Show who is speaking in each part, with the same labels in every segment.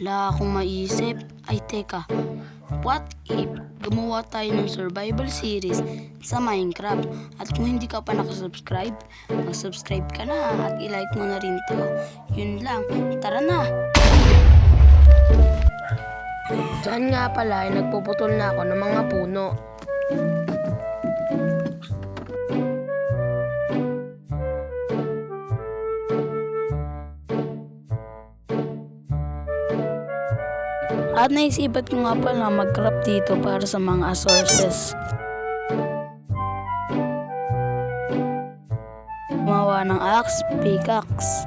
Speaker 1: Wala akong maisip. Ay teka, what if gumawa tayo ng survival series sa Minecraft? At kung hindi ka pa nakasubscribe, mag-subscribe ka na at i-like mo na rin to. Yun lang, tara na!
Speaker 2: Diyan nga pala ay nagpuputol na ako ng mga puno.
Speaker 1: At naisipan ko nga pala mag-craft dito para sa mga sources. Gumawa ng axe, pickaxe.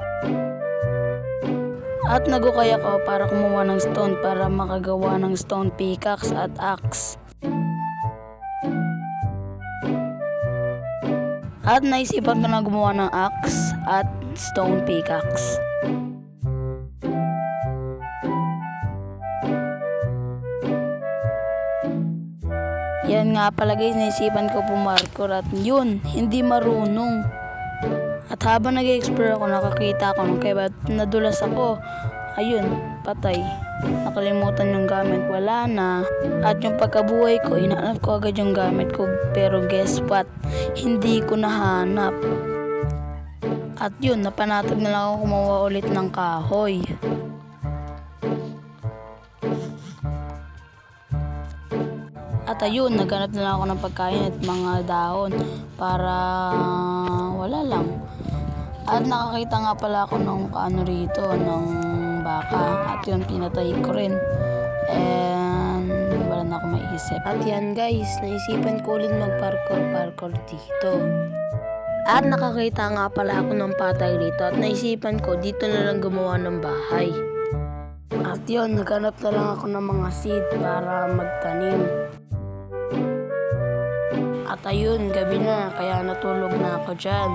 Speaker 1: At nagukay ako para kumuha ng stone para makagawa ng stone pickaxe at axe. At naisipan ko na gumawa ng axe at stone pickaxe. Yan nga pala guys, naisipan ko pumarkour at yun, hindi marunong. At habang nag-explore ako, nakakita ako kaya nadulas ako. Ayun, patay. Nakalimutan yung gamit, wala na. At yung pagkabuhay ko, inaanap ko agad yung gamit ko. Pero guess what? Hindi ko nahanap. At yun, napanatag na lang ako kumuha ulit ng kahoy. At ayun, naghanap na lang ako ng pagkain at mga dahon para wala lang. At nakakita nga pala ako ng rito, ng baka. At yun, pinatay ko rin. And wala na ako maisip.
Speaker 2: At yan guys, naisipan ko ulit mag-parkour dito. At nakakita nga pala ako ng patay dito at naisipan ko dito na lang gumawa ng bahay.
Speaker 1: At yun, naghanap na lang ako ng mga seed para magtanim. At ayun, gabi na, kaya natulog na ako dyan.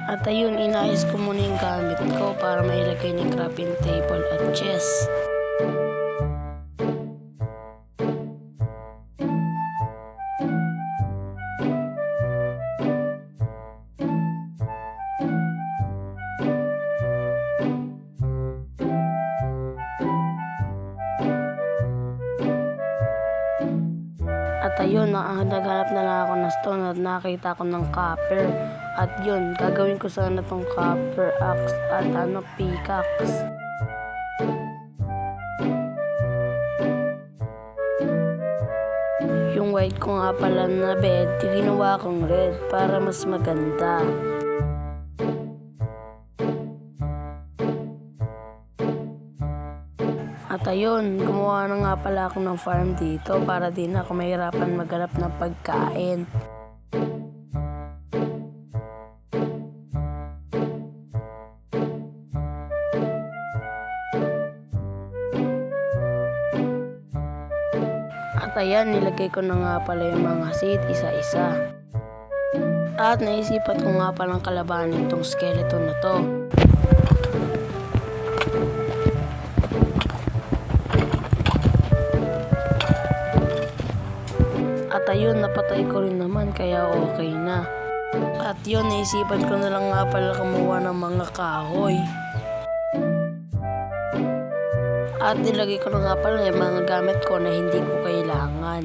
Speaker 1: At ayun, inayos ko muna yung gamit ko para mailagay ng crafting table at chest. At ayun, naghanap na lang ako ng stone at nakita ko ng copper. At yun, gagawin ko sana tong copper axe at pickaxe. Yung white ko nga pala na bed, ginawa kong red para mas maganda. At ayun, gumawa na nga pala ako ng farm dito para din ako mahirapan maghanap ng pagkain. At ayan, nilagay ko na nga pala yung mga seed isa-isa. At naisipan ko nga palang kalabanin itong skeleton na to. At ayun, napatay ko rin naman kaya okay na. At yun, naisipan ko na lang nga pala kumuha ng mga kahoy. At nilagay ko na nga pala yung mga gamit ko na hindi ko kailangan.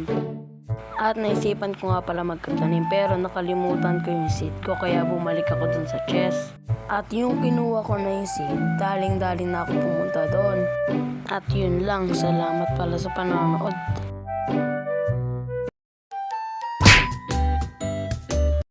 Speaker 1: At naisipan ko nga pala magkatanim pero nakalimutan ko yung seed ko kaya bumalik ako dun sa chest. At yung kinuha ko na yung seed, daling-daling na ako pumunta doon. At yun lang, salamat pala sa panonood.